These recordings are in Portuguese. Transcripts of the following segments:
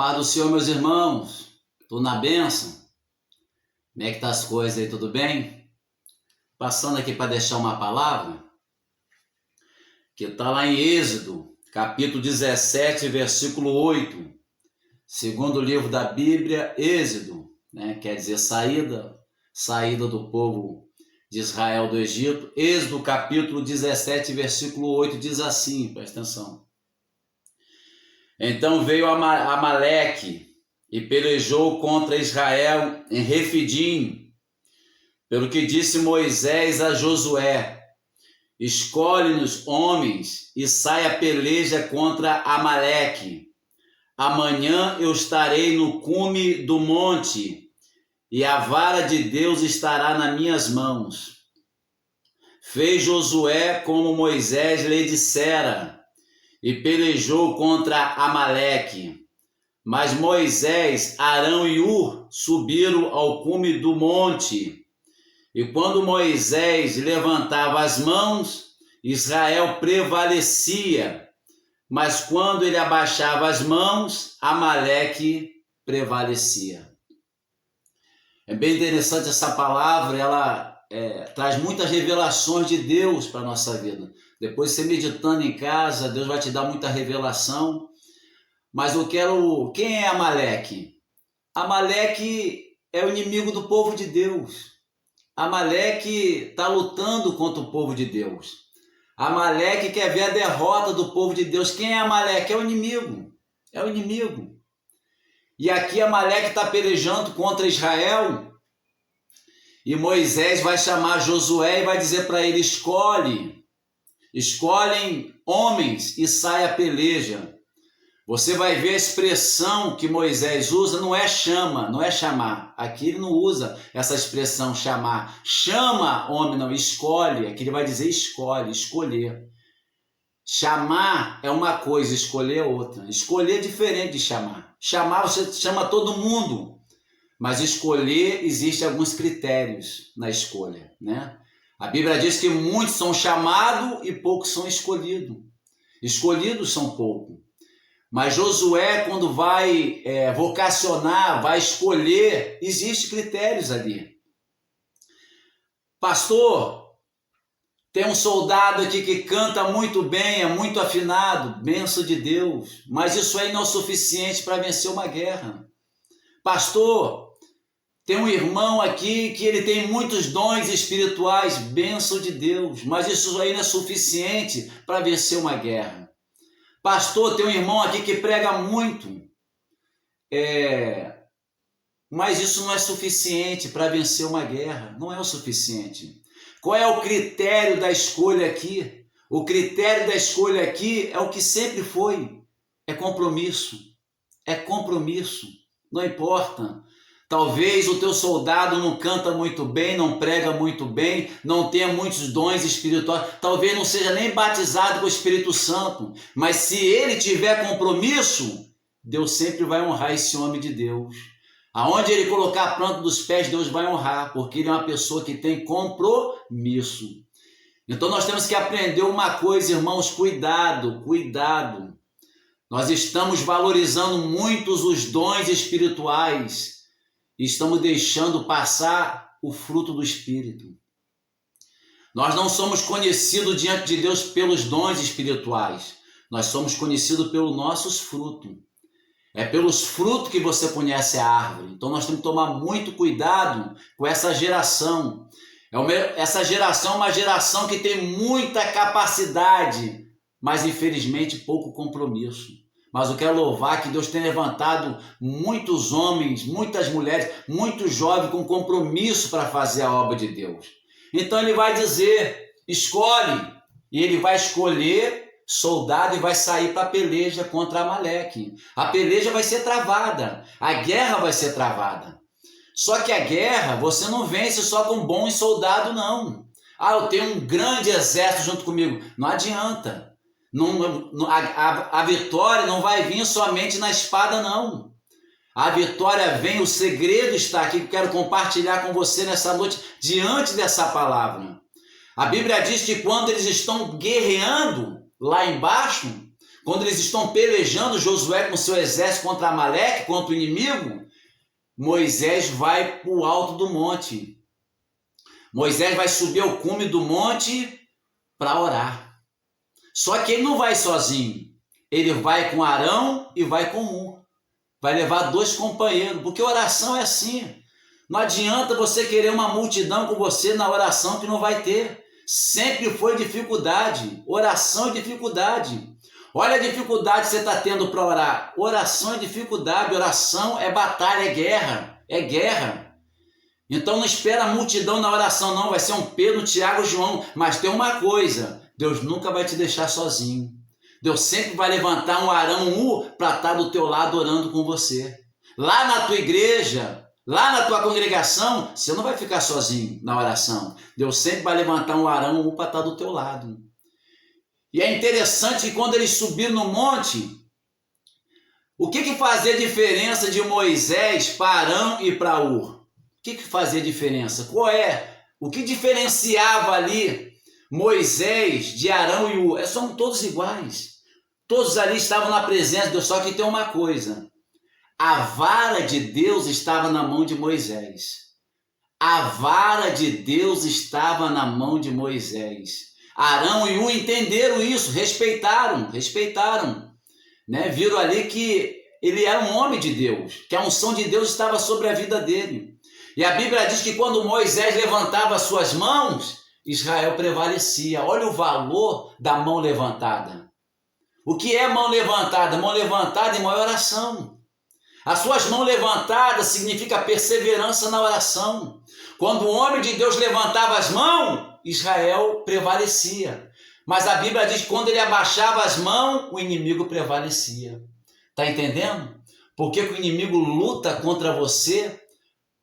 paz do Senhor, meus irmãos. Tudo na bênção? Como é que tá as coisas aí, tudo bem? Passando aqui para deixar uma palavra, que está lá em Êxodo, capítulo 17, versículo 8. Segundo livro da Bíblia, Êxodo, quer dizer saída do povo de Israel do Egito. Êxodo, capítulo 17, versículo 8, diz assim, presta atenção. Então veio Amaleque e pelejou contra Israel em Refidim, pelo que disse Moisés a Josué: escolhe-nos homens e sai a peleja contra Amaleque. Amanhã eu estarei no cume do monte e a vara de Deus estará nas minhas mãos. Fez Josué como Moisés lhe dissera e pelejou contra Amaleque. Mas Moisés, Arão e Hur subiram ao cume do monte. E quando Moisés levantava as mãos, Israel prevalecia. Mas quando ele abaixava as mãos, Amaleque prevalecia. É bem interessante essa palavra, ela traz muitas revelações de Deus para a nossa vida. Depois você meditando em casa, Deus vai te dar muita revelação. Mas quem é Amaleque? Amaleque é o inimigo do povo de Deus. Amaleque está lutando contra o povo de Deus. Amaleque quer ver a derrota do povo de Deus. Quem é Amaleque? É o inimigo. É o inimigo. E aqui Amaleque está pelejando contra Israel. E Moisés vai chamar Josué e vai dizer para ele: escolhem homens e sai a peleja. Você vai ver a expressão que Moisés usa, não é chama, não é chamar. Aqui ele não usa essa expressão chamar. Chama homem, não, escolhe. Aqui ele vai dizer escolher. Chamar é uma coisa, escolher é outra. Escolher é diferente de chamar. Chamar você chama todo mundo, mas escolher existem alguns critérios na escolha, né? A Bíblia diz que muitos são chamados e poucos são escolhidos. Escolhidos são poucos. Mas Josué, quando vai vocacionar, vai escolher, existem critérios ali. Pastor, tem um soldado aqui que canta muito bem, é muito afinado, bênção de Deus, mas isso aí não é o suficiente para vencer uma guerra. Pastor, tem um irmão aqui que ele tem muitos dons espirituais, bênção de Deus, mas isso aí não é suficiente para vencer uma guerra. Pastor, tem um irmão aqui que prega muito, mas isso não é suficiente para vencer uma guerra, não é o suficiente. Qual é o critério da escolha aqui? O critério da escolha aqui é o que sempre foi, é compromisso, não importa. Talvez o teu soldado não canta muito bem, não prega muito bem, não tenha muitos dons espirituais, talvez não seja nem batizado com o Espírito Santo, mas se ele tiver compromisso, Deus sempre vai honrar esse homem de Deus. Aonde ele colocar a planta dos pés, Deus vai honrar, porque ele é uma pessoa que tem compromisso. Então nós temos que aprender uma coisa, irmãos, cuidado. Nós estamos valorizando muito os dons espirituais, e estamos deixando passar o fruto do Espírito. Nós não somos conhecidos diante de Deus pelos dons espirituais. Nós somos conhecidos pelos nossos frutos. É pelos frutos que você conhece a árvore. Então nós temos que tomar muito cuidado com essa geração. Essa geração é uma geração que tem muita capacidade, mas infelizmente pouco compromisso. Mas eu quero louvar que Deus tem levantado muitos homens, muitas mulheres, muitos jovens com compromisso para fazer a obra de Deus. Então ele vai dizer, escolhe, e ele vai escolher soldado e vai sair para a peleja contra Amaleque. A peleja vai ser travada, a guerra vai ser travada. Só que a guerra você não vence só com bons soldados, não. Eu tenho um grande exército junto comigo. Não adianta. A vitória não vai vir somente na espada, não. A vitória vem, o segredo está aqui, que eu quero compartilhar com você nessa noite, diante dessa palavra. A Bíblia diz que quando eles estão guerreando lá embaixo, Quando eles estão pelejando, Josué com seu exército contra Amaleque, contra o inimigo, Moisés vai para o alto do monte. Moisés vai subir ao cume do monte para orar. Só que ele não vai sozinho. Ele vai com Arão e vai com Hur. Vai levar 2 companheiros, porque oração é assim. Não adianta você querer uma multidão com você na oração que não vai ter. Sempre foi dificuldade. Oração é dificuldade. Olha a dificuldade que você está tendo para orar. Oração é dificuldade, oração é batalha, é guerra. É guerra. Então não espera a multidão na oração, não. Vai ser um Pedro, Tiago, João. Mas tem uma coisa, Deus nunca vai te deixar sozinho. Deus sempre vai levantar um Arão, um Hur, para estar do teu lado orando com você. Lá na tua igreja, lá na tua congregação, você não vai ficar sozinho na oração. Deus sempre vai levantar um Arão, um Hur, para estar do teu lado. E é interessante que quando eles subiram no monte, o que fazia diferença de Moisés para Arão e para Hur? O que fazia diferença? Qual é? O que diferenciava ali Moisés de Arão e Hur? São todos iguais. Todos ali estavam na presença de Deus, só que tem uma coisa. A vara de Deus estava na mão de Moisés. A vara de Deus estava na mão de Moisés. Arão e Hur entenderam isso, respeitaram, né? Viram ali que ele era um homem de Deus, que a unção de Deus estava sobre a vida dele. E a Bíblia diz que quando Moisés levantava as suas mãos, Israel prevalecia. Olha o valor da mão levantada. O que é mão levantada? Mão levantada em maior oração. As suas mãos levantadas significa perseverança na oração. Quando o homem de Deus levantava as mãos, Israel prevalecia. Mas a Bíblia diz que quando ele abaixava as mãos, o inimigo prevalecia. Está entendendo? Porque o inimigo luta contra você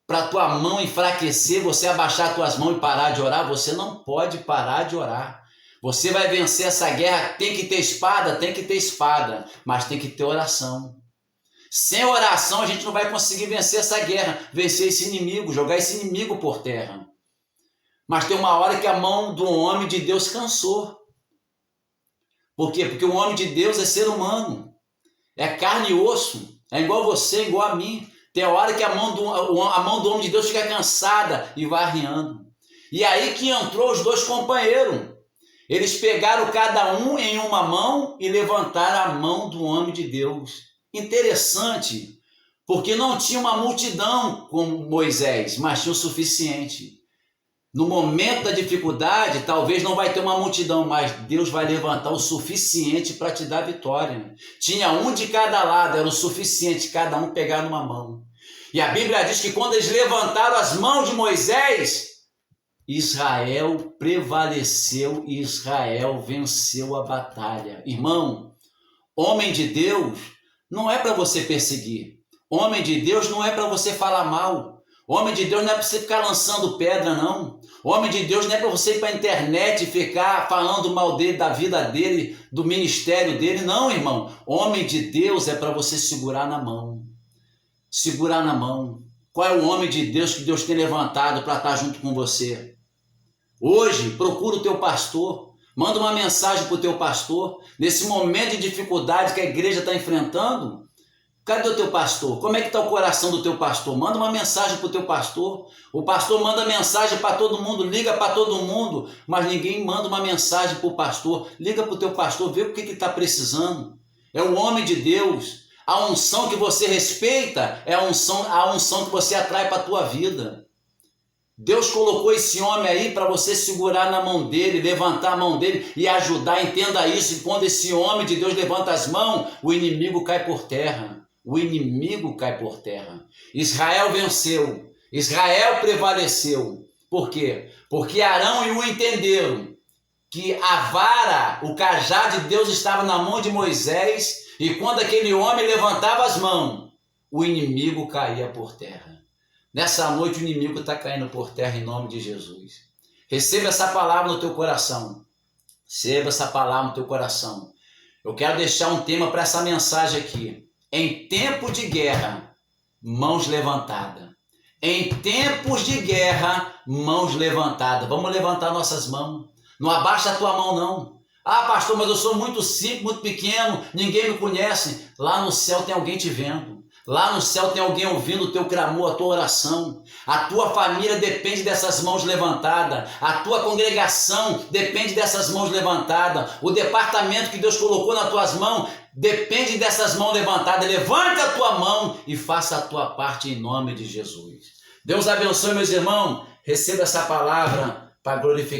para a tua mão enfraquecer, você abaixar as tuas mãos e parar de orar. Você não pode parar de orar. Você vai vencer essa guerra. Tem que ter espada, mas tem que ter oração. Sem oração a gente não vai conseguir vencer essa guerra, vencer esse inimigo, jogar esse inimigo por terra. Mas tem uma hora que a mão do homem de Deus cansou. Por quê? Porque o homem de Deus é ser humano. É carne e osso. É igual você, igual a mim. Tem hora que a mão do homem de Deus fica cansada e vai arriando. E aí que entrou os 2 companheiros. Eles pegaram cada um em uma mão e levantaram a mão do homem de Deus. Interessante, porque não tinha uma multidão como Moisés, mas tinha o suficiente. No momento da dificuldade, talvez não vai ter uma multidão, mas Deus vai levantar o suficiente para te dar vitória. Tinha um de cada lado, era o suficiente, cada um pegar numa mão. E a Bíblia diz que quando eles levantaram as mãos de Moisés, Israel prevaleceu e Israel venceu a batalha. Irmão, homem de Deus não é para você perseguir. Homem de Deus não é para você falar mal. Homem de Deus não é para você ficar lançando pedra, não. Homem de Deus não é para você ir para a internet e ficar falando mal dele, da vida dele, do ministério dele. Não, irmão. Homem de Deus é para você segurar na mão. Segurar na mão. Qual é o homem de Deus que Deus tem levantado para estar junto com você? Hoje, procura o teu pastor. Manda uma mensagem para o teu pastor. Nesse momento de dificuldade que a igreja está enfrentando, cadê o teu pastor? Como é que está o coração do teu pastor? Manda uma mensagem para o teu pastor. O pastor manda mensagem para todo mundo, liga para todo mundo, mas ninguém manda uma mensagem para o pastor. Liga para o teu pastor, vê o que está precisando. É o homem de Deus. A unção que você respeita é a unção que você atrai para a tua vida. Deus colocou esse homem aí para você segurar na mão dele, levantar a mão dele e ajudar. Entenda isso. E quando esse homem de Deus levanta as mãos, o inimigo cai por terra. O inimigo cai por terra. Israel venceu. Israel prevaleceu. Por quê? Porque Arão e Hur entenderam que a vara, o cajado de Deus estava na mão de Moisés, e quando aquele homem levantava as mãos, o inimigo caía por terra. Nessa noite o inimigo está caindo por terra em nome de Jesus. Receba essa palavra no teu coração. Receba essa palavra no teu coração. Eu quero deixar um tema para essa mensagem aqui. Em tempo de guerra, mãos levantadas. Em tempos de guerra, mãos levantadas. Vamos levantar nossas mãos. Não abaixa a tua mão, não. Ah, pastor, mas eu sou muito simples, muito pequeno, ninguém me conhece. Lá no céu tem alguém te vendo. Lá no céu tem alguém ouvindo o teu clamor, a tua oração. A tua família depende dessas mãos levantadas. A tua congregação depende dessas mãos levantadas. O departamento que Deus colocou nas tuas mãos depende dessas mãos levantadas. Levanta a tua mão e faça a tua parte em nome de Jesus. Deus abençoe, meus irmãos. Receba essa palavra para glorificar.